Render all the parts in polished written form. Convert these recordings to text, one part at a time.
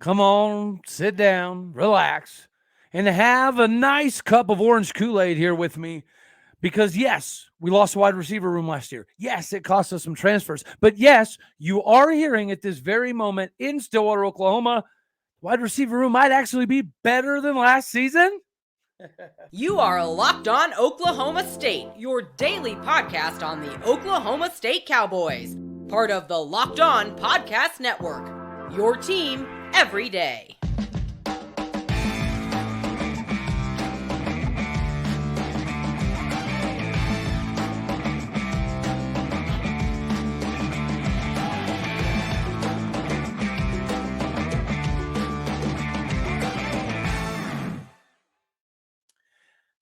come on, sit down, relax, and have a nice cup of orange Kool-Aid here with me. Because yes, we lost a wide receiver room last year. Yes, it cost us some transfers. But yes, you are hearing at this very moment in Stillwater, Oklahoma, wide receiver room might actually be better than last season. You are Locked On Oklahoma State, your daily podcast on the Oklahoma State Cowboys. Part of the Locked On Podcast Network, your team every day.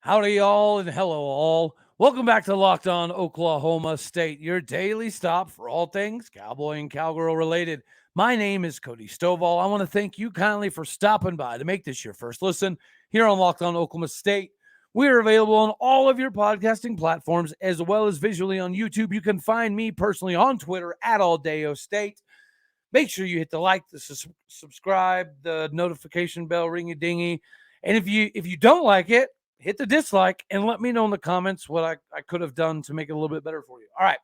Howdy, y'all, and hello, all. Welcome back to Locked On Oklahoma State, your daily stop for all things Cowboy and Cowgirl related. My name is Cody Stovall. I want to thank you kindly for stopping by to make this your first listen here on Locked On Oklahoma State. We are available on all of your podcasting platforms as well as visually on YouTube. You can find me personally on Twitter at AllDayoState. Make sure you hit the like, the subscribe, the notification bell, ringy-dingy. And if you don't like it, hit the dislike and let me know in the comments what I could have done to make it a little bit better for you. All right.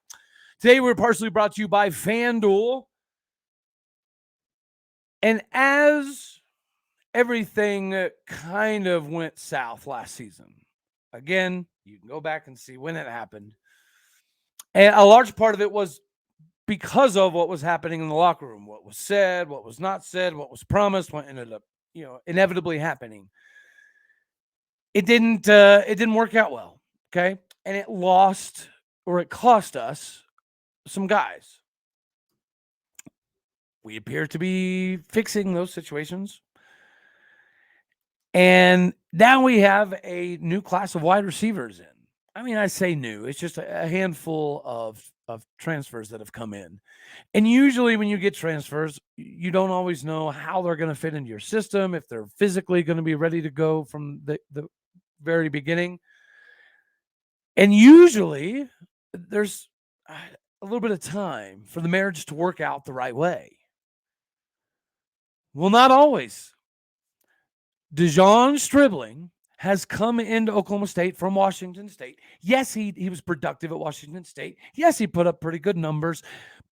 Today we're partially brought to you by FanDuel. And as everything kind of went south last season, again, you can go back and see when it happened. And a large part of it was because of what was happening in the locker room, what was said, what was not said, what was promised, what ended up, inevitably happening. It didn't work out well, okay? And it cost us some guys. We appear to be fixing those situations. And now we have a new class of wide receivers in. I mean, I say new. It's just a handful of transfers that have come in. And usually when you get transfers, you don't always know how they're going to fit into your system, if they're physically going to be ready to go from the very beginning. And usually there's a little bit of time for the marriage to work out the right way. Well, not always. DeZaun Stribling has come into Oklahoma State from Washington State. Yes, he was productive at Washington State. Yes, he put up pretty good numbers,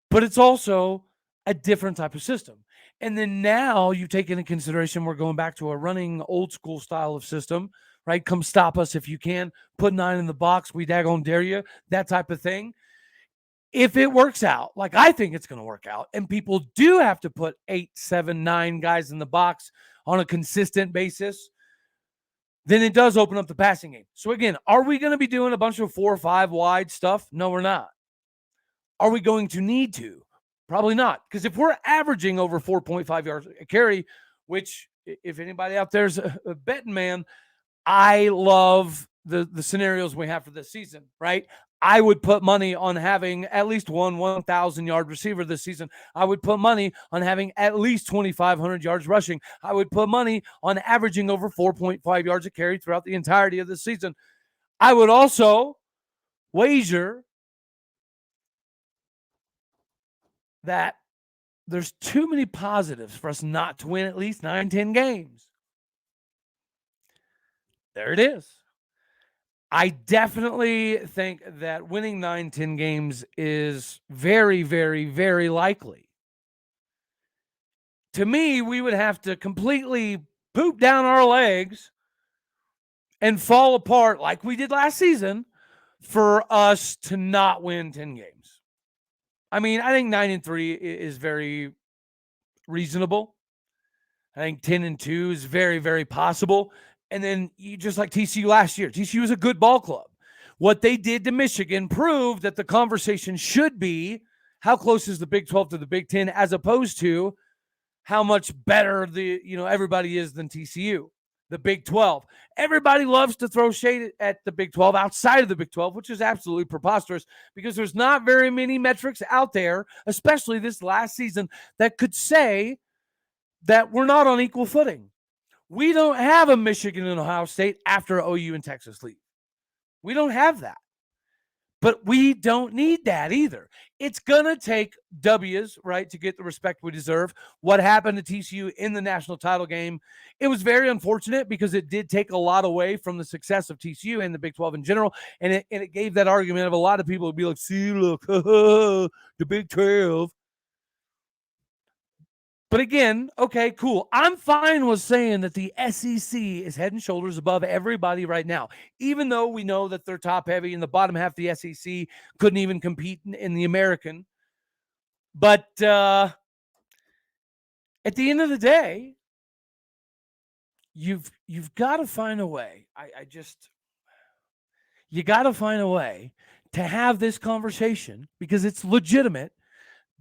but it's also a different type of system. And then now you take into consideration we're going back to a running old school style of system, right? Come stop us if you can. Put 9 in the box. We daggone dare you. That type of thing. If it works out, like I think it's going to work out, and people do have to put 8, 7, 9 guys in the box on a consistent basis, then it does open up the passing game. So again, are we going to be doing a bunch of 4 or 5 wide stuff? No, we're not. Are we going to need to? Probably not. Because if we're averaging over 4.5 yards a carry, which if anybody out there's a betting man, I love the scenarios we have for this season, right? I would put money on having at least 1,000-yard receiver this season. I would put money on having at least 2,500 yards rushing. I would put money on averaging over 4.5 yards a carry throughout the entirety of the season. I would also wager that there's too many positives for us not to win at least 9, 10 games. There it is. I definitely think that winning 9, 10 games is very, very, very likely. To me, we would have to completely poop down our legs and fall apart like we did last season for us to not win 10 games. I mean, I think 9-3 is very reasonable. I think 10-2 is very, very possible. And then you just like TCU last year. TCU is a good ball club. What they did to Michigan proved that the conversation should be how close is the Big 12 to the Big 10 as opposed to how much better everybody is than TCU. The Big 12. Everybody loves to throw shade at the Big 12 outside of the Big 12, which is absolutely preposterous because there's not very many metrics out there, especially this last season, that could say that we're not on equal footing. We don't have a Michigan and Ohio State after OU and Texas leave. We don't have that. But we don't need that either. It's going to take W's, right, to get the respect we deserve. What happened to TCU in the national title game, it was very unfortunate because it did take a lot away from the success of TCU and the Big 12 in general. And it gave that argument of a lot of people would be like, see, look, the Big 12. But again, okay, cool. I'm fine with saying that the SEC is head and shoulders above everybody right now, even though we know that they're top heavy and the bottom half of the SEC couldn't even compete in the American. But at the end of the day, you've got to find a way. You got to find a way to have this conversation because it's legitimate.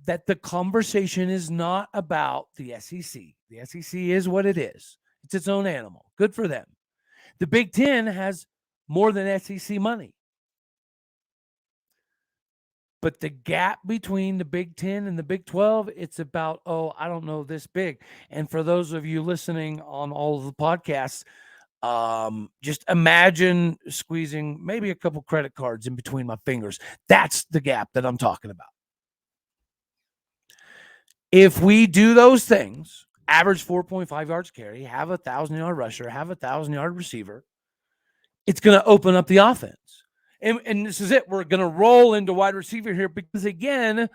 That the conversation is not about the SEC. The SEC is what it is. It's its own animal. Good for them. The Big Ten has more than SEC money. But the gap between the Big Ten and the Big 12, it's about, I don't know, this big. And for those of you listening on all of the podcasts, just imagine squeezing maybe a couple credit cards in between my fingers. That's the gap that I'm talking about. If we do those things, average 4.5 yards carry, have a 1,000-yard rusher, have a 1,000-yard receiver, it's going to open up the offense. And this is it. We're going to roll into wide receiver here because, again,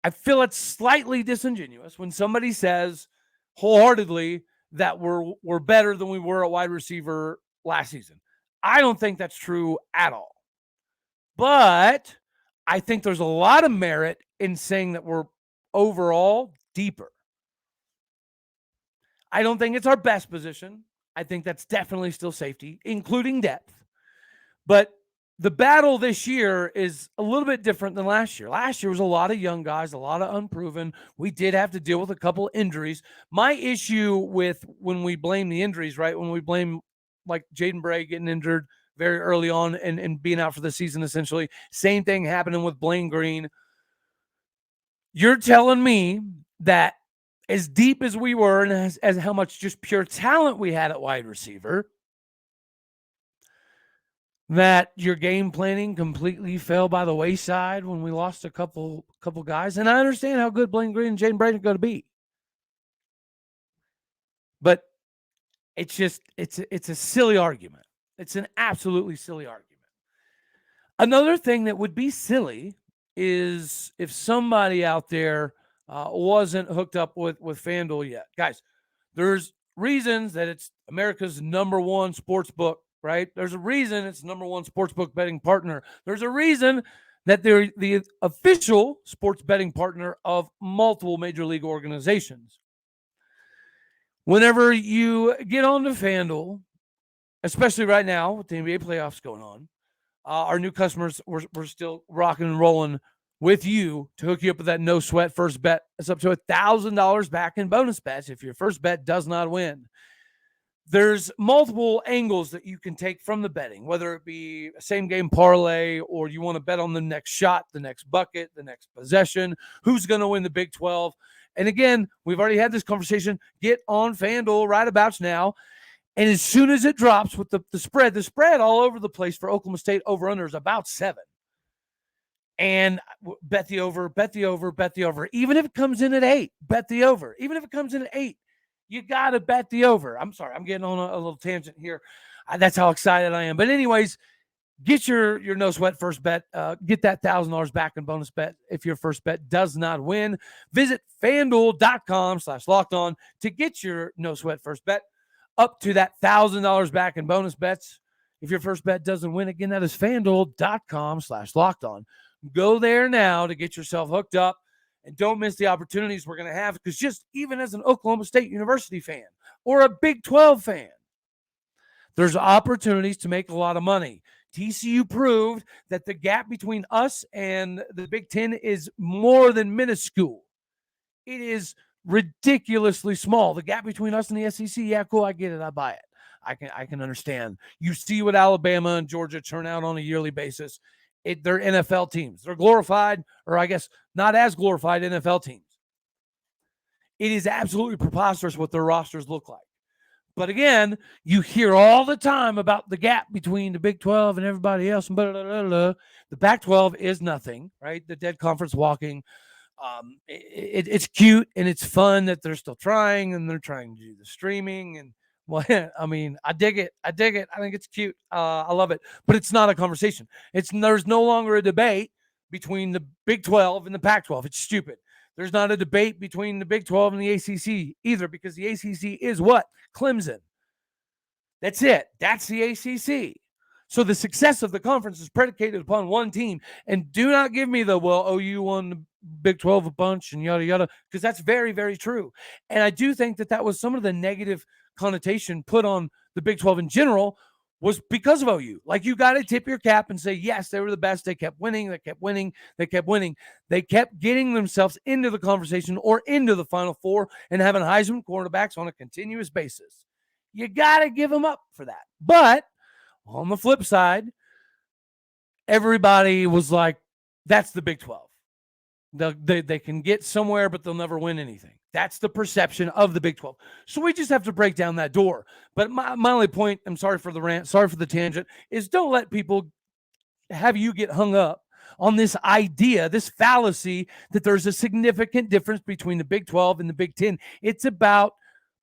I feel it's slightly disingenuous when somebody says wholeheartedly that we're better than we were at wide receiver last season. I don't think that's true at all. But I think there's a lot of merit in saying that we're overall deeper. I don't think it's our best position. I think that's definitely still safety, including depth. But the battle this year is a little bit different than last year. Last year was a lot of young guys, a lot of unproven. We did have to deal with a couple injuries. My issue with when we blame the injuries, right, when we blame like Jaden Bray getting injured very early on and being out for the season essentially, same thing happening with Blaine Green. You're telling me that as deep as we were and as how much just pure talent we had at wide receiver, that your game planning completely fell by the wayside when we lost a couple guys. And I understand how good Blaine Green and Jaden Bray are going to be. But it's a silly argument. It's an absolutely silly argument. Another thing that would be silly is if somebody out there wasn't hooked up with FanDuel yet. Guys, there's reasons that it's America's number one sports book, right? There's a reason it's number one sports book betting partner. There's a reason that they're the official sports betting partner of multiple major league organizations. Whenever you get onto FanDuel, especially right now with the NBA playoffs going on, our new customers, we're still rocking and rolling with you to hook you up with that no sweat first bet. It's up to $1,000 back in bonus bets if your first bet does not win. There's multiple angles that you can take from the betting, whether it be a same game parlay or you want to bet on the next shot, the next bucket, the next possession, who's going to win the Big 12. And again, we've already had this conversation. Get on FanDuel right about now. And as soon as it drops with the spread all over the place for Oklahoma State over-under is about 7. And bet the over. Even if it comes in at 8, bet the over. Even if it comes in at 8, you got to bet the over. I'm sorry, I'm getting on a little tangent here. That's how excited I am. But anyways, get your no sweat first bet. Get that $1,000 back in bonus bet if your first bet does not win. Visit FanDuel.com/lockedon to get your no sweat first bet. Up to that $1,000 back in bonus bets. If your first bet doesn't win, again, that is FanDuel.com/lockedon. Go there now to get yourself hooked up and don't miss the opportunities we're going to have because just even as an Oklahoma State University fan or a Big 12 fan, there's opportunities to make a lot of money. TCU proved that the gap between us and the Big Ten is more than minuscule. It is ridiculously small. The gap between us and the SEC, yeah, cool, I get it, I buy it. I can understand. You see what Alabama and Georgia turn out on a yearly basis. They're NFL teams. They're glorified, or I guess not as glorified NFL teams. It is absolutely preposterous what their rosters look like. But again, you hear all the time about the gap between the Big 12 and everybody else. And blah, blah, blah, blah. The Pac-12 is nothing, right? The dead conference walking. It's cute and it's fun that they're still trying and they're trying to do the streaming. And well, I mean, I dig it. I think it's cute. I love it. But it's not a conversation. There's no longer a debate between the Big 12 and the Pac-12. It's stupid. There's not a debate between the Big 12 and the ACC either, because the ACC is what? Clemson. That's it. That's the ACC. So the success of the conference is predicated upon one team. And do not give me the, well, OU won the Big 12 a bunch and yada, yada, because that's very, very true. And I do think that was some of the negative connotation put on the Big 12 in general was because of OU. Like, you got to tip your cap and say, yes, they were the best. They kept winning. They kept winning. They kept winning. They kept getting themselves into the conversation or into the Final Four and having Heisman quarterbacks on a continuous basis. You got to give them up for that. But on the flip side, everybody was like, that's the Big 12. They can get somewhere, but they'll never win anything. That's the perception of the Big 12. So we just have to break down that door. But my only point, I'm sorry for the rant, sorry for the tangent, is don't let people have you get hung up on this idea, this fallacy that there's a significant difference between the Big 12 and the Big 10. It's about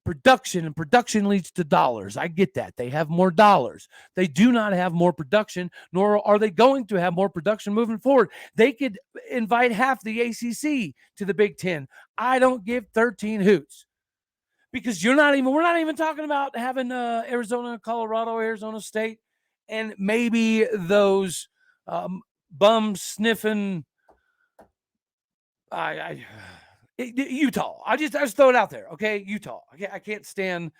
production, and production leads to dollars. I get that. They have more dollars. They do not have more production, nor are they going to have more production moving forward. They could invite half the ACC to the Big 10. I don't give 13 hoots, because we're not even talking about having Arizona, Colorado, Arizona State, and maybe those bum sniffing Utah. I just throw it out there, okay? Utah. I can't stand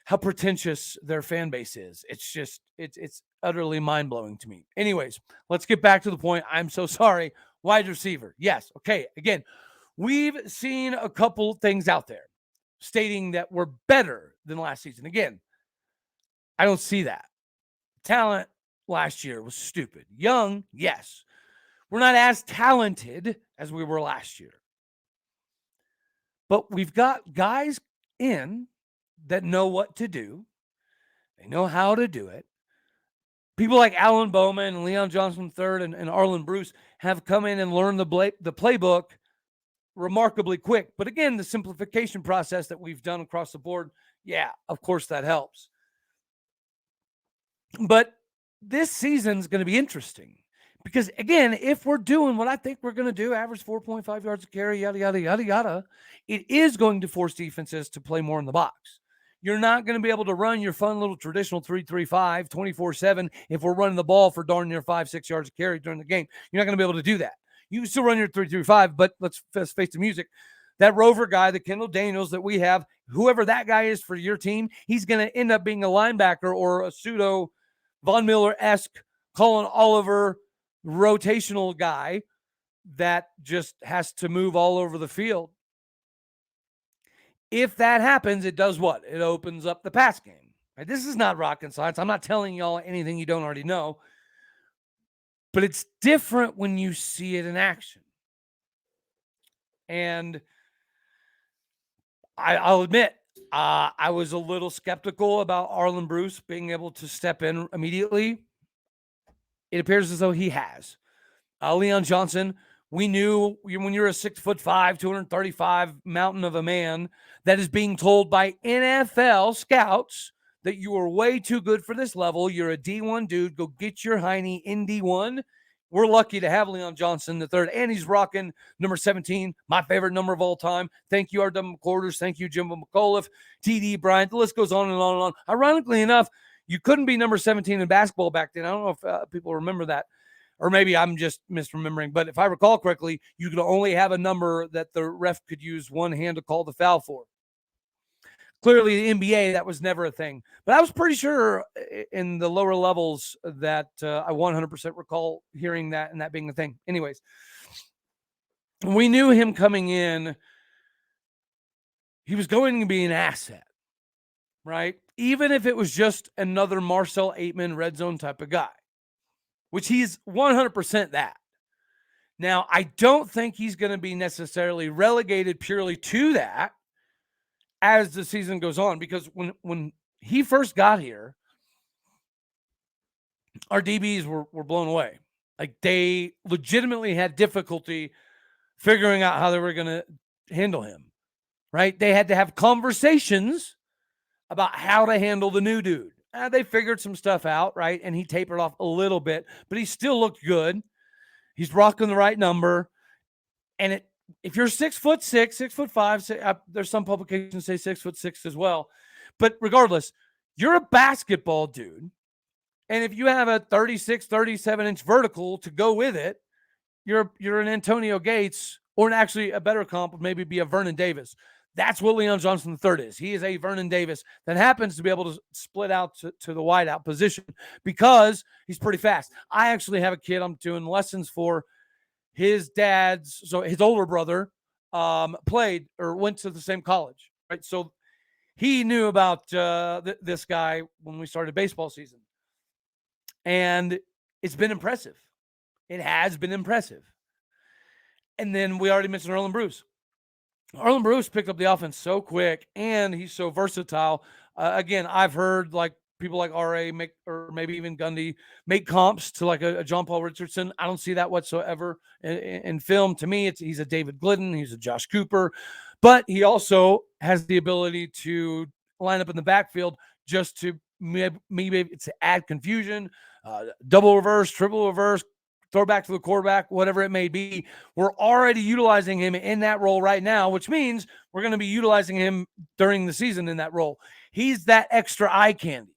how pretentious their fan base is. It's just it's utterly mind-blowing to me. Anyways, let's get back to the point. I'm so sorry. Wide receiver. Yes. Okay. Again, we've seen a couple things out there stating that we're better than last season. Again, I don't see that. Talent last year was stupid. Young, yes. We're not as talented as we were last year. But we've got guys in that know what to do. They know how to do it. People like Alan Bowman and Leon Johnson III and Arland Bruce have come in and learned the playbook remarkably quick. But again, the simplification process that we've done across the board, yeah, of course that helps. But this season's going to be interesting. Because, again, if we're doing what I think we're going to do, average 4.5 yards a carry, yada, yada, yada, yada, it is going to force defenses to play more in the box. You're not going to be able to run your fun little traditional 3-3-5 24/7 if we're running the ball for darn near 5-6 yards a carry during the game. You're not going to be able to do that. You can still run your 3-3-5, but let's face the music. That Rover guy, the Kendall Daniels that we have, whoever that guy is for your team, he's going to end up being a linebacker or a pseudo Von Miller-esque Colin Oliver rotational guy that just has to move all over the field. If that happens, it does what? It opens up the pass game. Right? This is not rocket science. I'm not telling y'all anything you don't already know. But it's different when you see it in action. And I'll admit, I was a little skeptical about Arland Bruce being able to step in immediately. It appears as though he has. Leon Johnson, we knew when you're a 6'5", 235 mountain of a man that is being told by NFL scouts that you are way too good for this level. You're a D1 dude. Go get your hiney in D1. We're lucky to have Leon Johnson III, and he's rocking number 17, my favorite number of all time. Thank you, R.W. McCorders. Thank you, Jimbo McAuliffe, T.D. Bryant. The list goes on and on and on. Ironically enough, you couldn't be number 17 in basketball back then. I don't know if people remember that, or maybe I'm just misremembering. But if I recall correctly, you could only have a number that the ref could use one hand to call the foul for. Clearly, the NBA, that was never a thing. But I was pretty sure in the lower levels that I 100% recall hearing that and that being the thing. Anyways, we knew him coming in. He was going to be an asset, right? Even if it was just another Marcel Aitman red zone type of guy, which he's 100% that. Now, I don't think he's going to be necessarily relegated purely to that as the season goes on, because when he first got here, our DBs were blown away. Like, they legitimately had difficulty figuring out how they were going to handle him, right? They had to have conversations about how to handle the new dude. They figured some stuff out, right? And he tapered off a little bit, but he still looked good. He's rocking the right number. And if you're 6'6", 6'5", there's some publications say 6'6" as well. But regardless, you're a basketball dude. And if you have a 36, 37-inch vertical to go with it, you're an Antonio Gates, or actually a better comp would maybe be a Vernon Davis. That's what Leon Johnson III is. He is a Vernon Davis that happens to be able to split out to the wideout position because he's pretty fast. I actually have a kid I'm doing lessons for. His dad's, so his older brother played or went to the same college, right? So he knew about this guy when we started baseball season. And it's been impressive. It has been impressive. And then we already mentioned Arland Bruce. Arland Bruce picked up the offense so quick, and he's so versatile. Again, I've heard like people like RA make, or maybe even Gundy, make comps to like a John Paul Richardson. I don't see that whatsoever in film. To me, he's a David Glidden, he's a Josh Cooper, but he also has the ability to line up in the backfield just to maybe to add confusion, double reverse, triple reverse, throw back to the quarterback, whatever it may be. We're already utilizing him in that role right now, which means we're going to be utilizing him during the season in that role. He's that extra eye candy,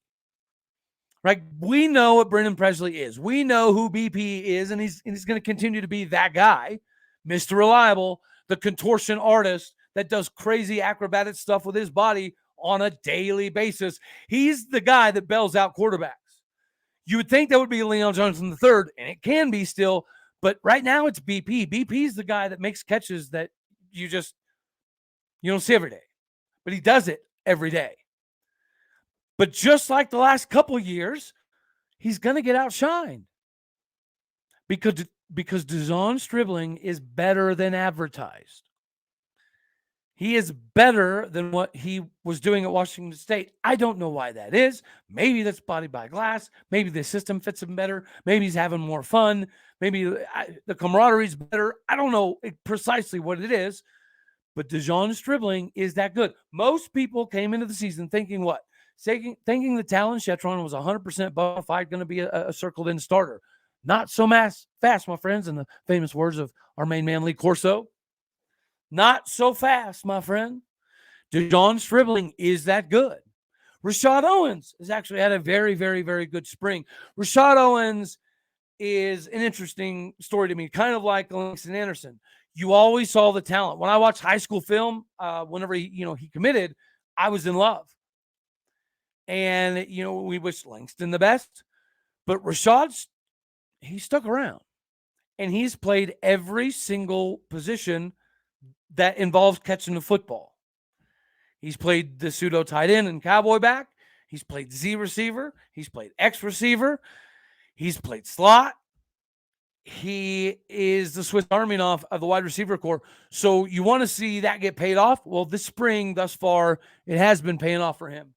right? We know what Brennen Presley is. We know who BP is, and he's going to continue to be that guy, Mr. Reliable, the contortion artist that does crazy acrobatic stuff with his body on a daily basis. He's the guy that bails out quarterbacks. You would think that would be Leon Johnson III, and it can be still, but right now it's BP. BP's the guy that makes catches that you don't see every day, but he does it every day. But just like the last couple of years, he's going to get outshined because DeZaun Stribling is better than advertised. He is better than what he was doing at Washington State. I don't know why that is. Maybe that's body by glass. Maybe the system fits him better. Maybe he's having more fun. Maybe the camaraderie is better. I don't know precisely what it is, but DeZaun Stribling is that good. Most people came into the season thinking what? Thinking the Tylan Shettron was 100% bona fide going to be a circled-in starter. Not so fast, my friends, in the famous words of our main man, Lee Corso. Not so fast, my friend. DeZaun Stribling is that good. Rashad Owens has actually had a very, very, very good spring. Rashad Owens is an interesting story to me, kind of like Langston Anderson. You always saw the talent. When I watched high school film, whenever he committed, I was in love. And, we wish Langston the best. But Rashad, he stuck around. And he's played every single position that involves catching the football. He's played the pseudo tight end and cowboy back. He's played Z receiver. He's played X receiver. He's played slot. He is the Swiss Army knife of the wide receiver core. So you want to see that get paid off? Well, this spring, thus far, it has been paying off for him.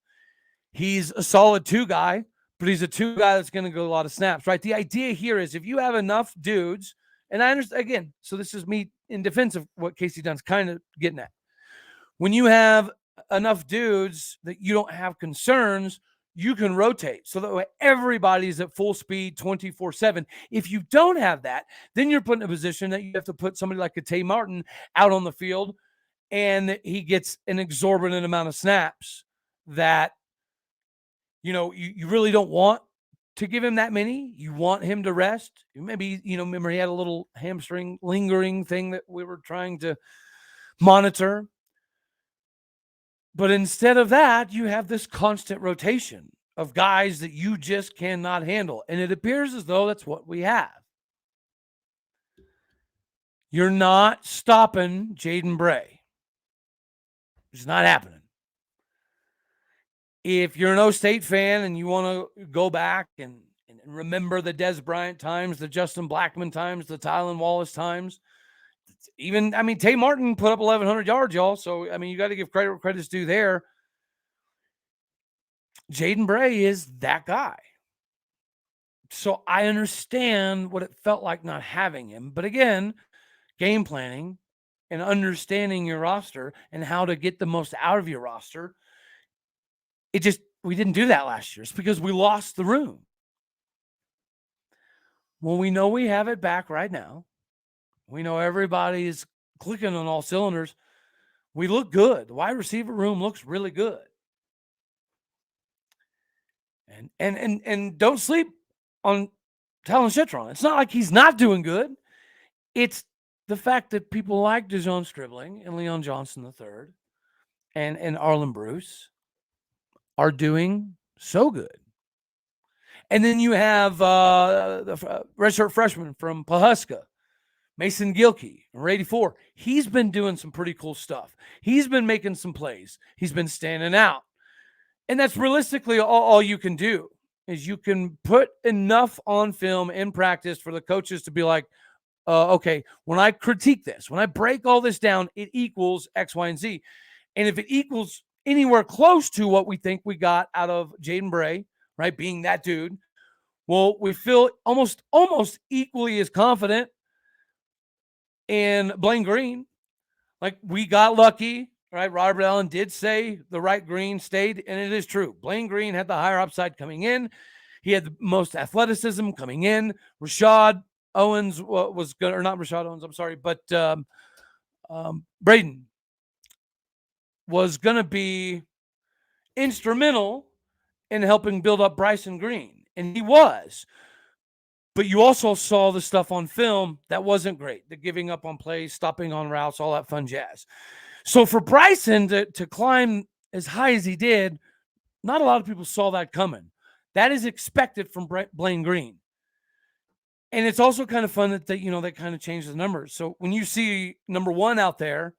He's a solid 2 guy, but he's a 2 guy that's going to get a lot of snaps, right? The idea here is if you have enough dudes, and I understand, again, so this is me in defense of what Casey Dunn's kind of getting at. When you have enough dudes that you don't have concerns, you can rotate so that way everybody's at full speed 24/7. If you don't have that, then you're put in a position that you have to put somebody like a Tay Martin out on the field, and he gets an exorbitant amount of snaps that, you really don't want to give him that many. You want him to rest. Maybe, remember he had a little hamstring lingering thing that we were trying to monitor. But instead of that, you have this constant rotation of guys that you just cannot handle. And it appears as though that's what we have. You're not stopping Jaden Bray. It's not happening. If you're an O State fan and you want to go back and remember the Des Bryant times, the Justin Blackmon times, the Tylan Wallace times, Tay Martin put up 1,100 yards, y'all. So, you got to give credit where credit's due there. Jaden Bray is that guy. So I understand what it felt like not having him. But again, game planning and understanding your roster and how to get the most out of your roster, we didn't do that last year. It's because we lost the room. Well, we know we have it back right now. We know everybody is clicking on all cylinders. We look good. The wide receiver room looks really good. And don't sleep on Tylan Shettron. It's not like he's not doing good. It's the fact that people like DeZaun Stribling and Leon Johnson III and Arland Bruce are doing so good. And then you have the redshirt freshman from Pawhuska, Mason Gilkey, number 84. He's been doing some pretty cool stuff. He's been making some plays. He's been standing out. And that's realistically all you can do is you can put enough on film in practice for the coaches to be like, okay, when I critique this, when I break all this down, it equals X, Y, and Z. And if it equals anywhere close to what we think we got out of Jaden Bray, right, being that dude, well, we feel almost equally as confident in Blaine Green. Like, we got lucky, right? Robert Allen did say the right Green stayed, and it is true. Blaine Green had the higher upside coming in. He had the most athleticism coming in. Rashad Owens was going to, or not Rashad Owens, I'm sorry, but Braden was going to be instrumental in helping build up Bryson Green, and he was. But you also saw the stuff on film that wasn't great. The giving up on plays, stopping on routes, all that fun jazz. So for Bryson to climb as high as he did, not a lot of people saw that coming. That is expected from Blaine Green. And it's also kind of fun that they kind of changed the numbers. So when you see number 1 out there,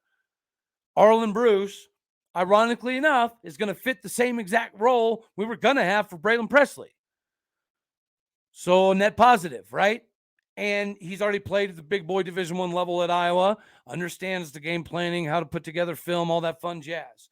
Arland Bruce, ironically enough, is going to fit the same exact role we were going to have for Brennen Presley. So net positive, right? And he's already played at the big boy Division I level at Iowa, understands the game planning, how to put together film, all that fun jazz.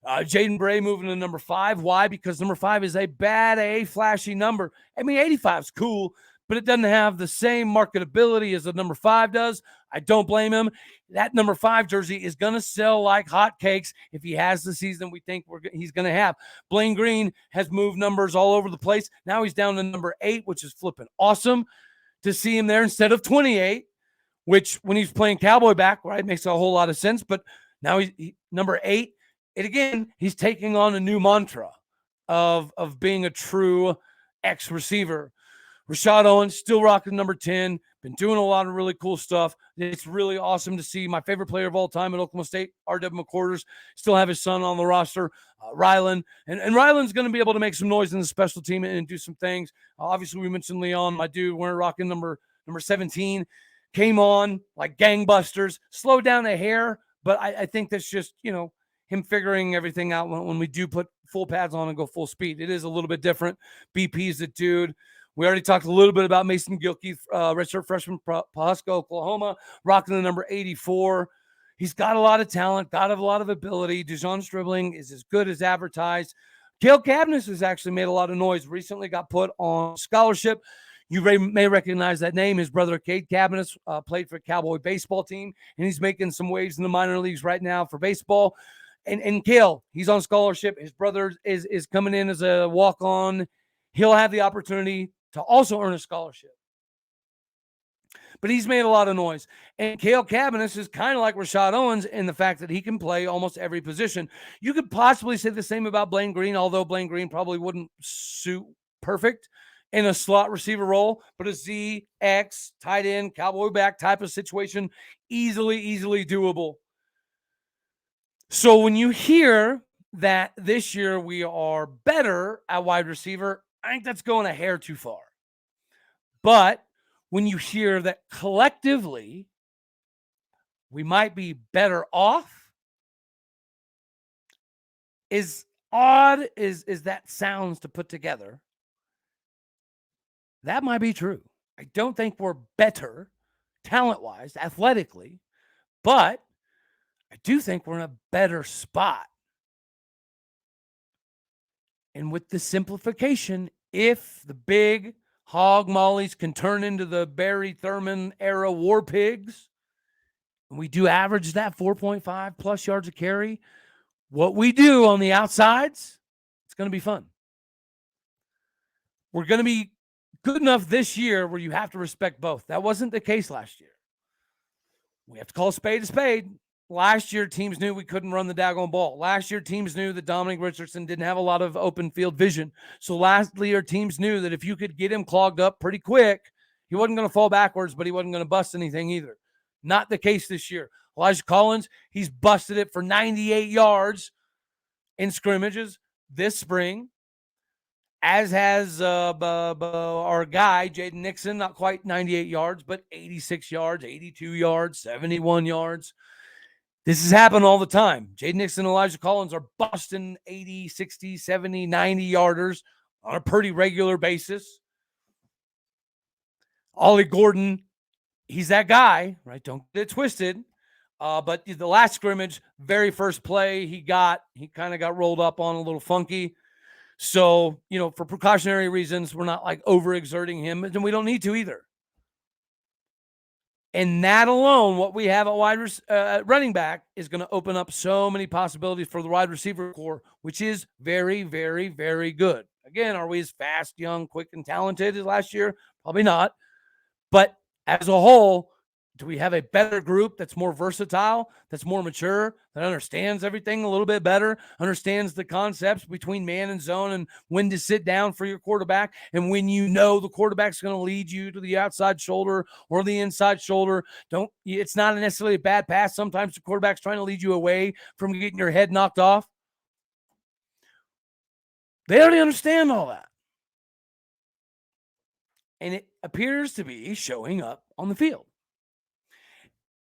Jaden Bray moving to number 5. Why? Because number 5 is a bad A flashy number. I mean, 85 is cool, but it doesn't have the same marketability as the number 5 does. I don't blame him. That number 5 jersey is going to sell like hotcakes if he has the season we think he's going to have. Blaine Green has moved numbers all over the place. Now he's down to number 8, which is flipping awesome to see him there instead of 28, which when he's playing Cowboy back, right, makes a whole lot of sense. But now he's number 8. And again, he's taking on a new mantra of being a true X receiver. Rashad Owens still rocking number 10, been doing a lot of really cool stuff. It's really awesome to see my favorite player of all time at Oklahoma State, R.W. McQuarters, still have his son on the roster, Rylan. And Rylan's going to be able to make some noise in the special team and do some things. Obviously, we mentioned Leon, my dude, we're rocking number 17, came on like gangbusters, slowed down a hair, but I think that's just, him figuring everything out when we do put full pads on and go full speed. It is a little bit different. BP's the dude. We already talked a little bit about Mason Gilkey, redshirt freshman, Pawhuska, Oklahoma, rocking the number 84. He's got a lot of talent, got a lot of ability. DeZaun Stribling is as good as advertised. Cale Cabbiness has actually made a lot of noise. Recently got put on scholarship. You may recognize that name. His brother, Cale Cabbiness, played for a Cowboy baseball team, and he's making some waves in the minor leagues right now for baseball. And Cale, he's on scholarship. His brother is coming in as a walk-on. He'll have the opportunity to also earn a scholarship. But he's made a lot of noise. And Cale Cabbiness is kind of like Rashad Owens in the fact that he can play almost every position. You could possibly say the same about Blaine Green, although Blaine Green probably wouldn't suit perfect in a slot receiver role, but a Z, X, tight end, Cowboy back type of situation, easily doable. So when you hear that this year we are better at wide receiver, I think that's going a hair too far. But when you hear that collectively we might be better off, as odd as that sounds to put together, that might be true. I don't think we're better talent-wise, athletically, but I do think we're in a better spot. And with the simplification, if the big hog mollies can turn into the Barry Thurman era war pigs, and we do average that 4.5 plus yards a carry, what we do on the outsides, it's going to be fun. We're going to be good enough this year where you have to respect both. That wasn't the case last year. We have to call a spade. Last year, teams knew we couldn't run the daggone ball. Last year, teams knew that Dominic Richardson didn't have a lot of open field vision. So last year, teams knew that if you could get him clogged up pretty quick, he wasn't going to fall backwards, but he wasn't going to bust anything either. Not the case this year. Elijah Collins, he's busted it for 98 yards in scrimmages this spring, as has our guy, Jaden Nixon, not quite 98 yards, but 86 yards, 82 yards, 71 yards. This has happened all the time. Jaden Nixon and Elijah Collins are busting 80, 60, 70, 90 yarders on a pretty regular basis. Ollie Gordon, he's that guy, right? Don't get it twisted. But the last scrimmage, very first play he kind of got rolled up on a little funky. So, for precautionary reasons, we're not like overexerting him, and we don't need to either. And that alone, what we have at running back is going to open up so many possibilities for the wide receiver core, which is very, very, very good. Again, are we as fast, young, quick, and talented as last year? Probably not. But as a whole, do we have a better group that's more versatile, that's more mature, that understands everything a little bit better, understands the concepts between man and zone and when to sit down for your quarterback, and when the quarterback's going to lead you to the outside shoulder or the inside shoulder? It's not necessarily a bad pass. Sometimes the quarterback's trying to lead you away from getting your head knocked off. They already understand all that. And it appears to be showing up on the field.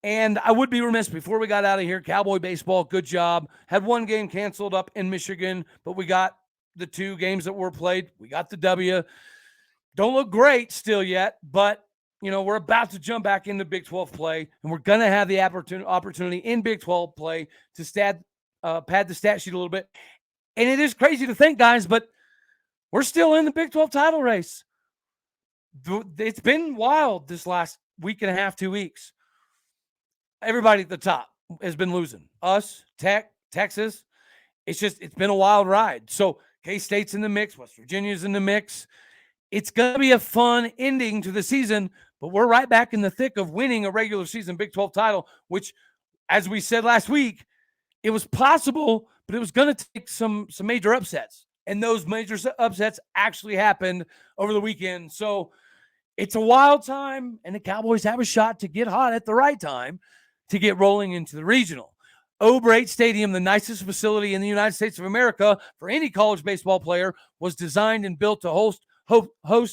And I would be remiss before we got out of here. Cowboy baseball, good job. Had one game canceled up in Michigan, but we got the two games that were played. We got the W. Don't look great still yet, but we're about to jump back into Big 12 play, and we're going to have the opportunity in Big 12 play to pad the stat sheet a little bit. And it is crazy to think, guys, but we're still in the Big 12 title race. It's been wild this last week and a half, 2 weeks. Everybody at the top has been losing. Us, Tech, Texas. It's been a wild ride. So K-State's in the mix. West Virginia's in the mix. It's going to be a fun ending to the season, but we're right back in the thick of winning a regular season Big 12 title, which, as we said last week, it was possible, but it was going to take some major upsets. And those major upsets actually happened over the weekend. So it's a wild time, and the Cowboys have a shot to get hot at the right time to get rolling into the regional. O'Brate Stadium, the nicest facility in the United States of America for any college baseball player, was designed and built to host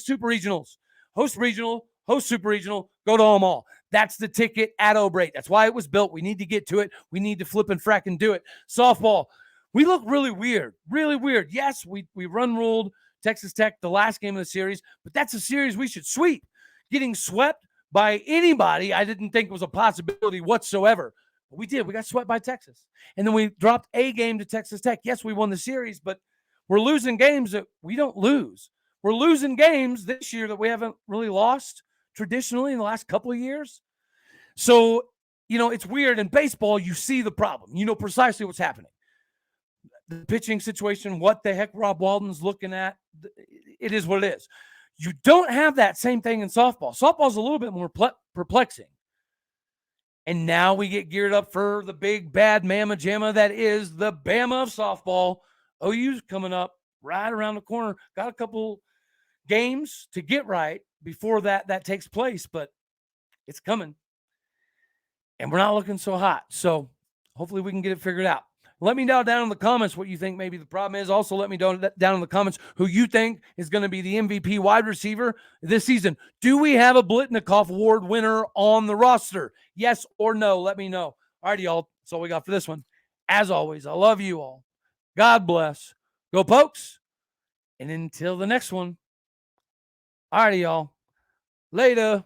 super regionals. Host regional, host super regional, go to them all. That's the ticket at O'Brate. That's why it was built. We need to get to it. We need to flip and frack and do it. Softball, we look really weird, really weird. Yes, we run-ruled Texas Tech the last game of the series, but that's a series we should sweep. Getting swept by anybody, I didn't think was a possibility whatsoever. But we did. We got swept by Texas. And then we dropped a game to Texas Tech. Yes, we won the series, but we're losing games that we don't lose. We're losing games this year that we haven't really lost traditionally in the last couple of years. So, it's weird. In baseball, you see the problem. You know precisely what's happening. The pitching situation, what the heck Rob Walden's looking at, it is what it is. You don't have that same thing in softball. Softball's a little bit more perplexing. And now we get geared up for the big, bad mamma jamma that is the Bama of softball. OU's coming up right around the corner. Got a couple games to get right before that takes place, but it's coming. And we're not looking so hot. So hopefully we can get it figured out. Let me know down in the comments what you think maybe the problem is. Also, let me know down in the comments who you think is going to be the MVP wide receiver this season. Do we have a Blitnikoff Award winner on the roster? Yes or no? Let me know. All righty, y'all. That's all we got for this one. As always, I love you all. God bless. Go Pokes. And until the next one. All righty, y'all. Later.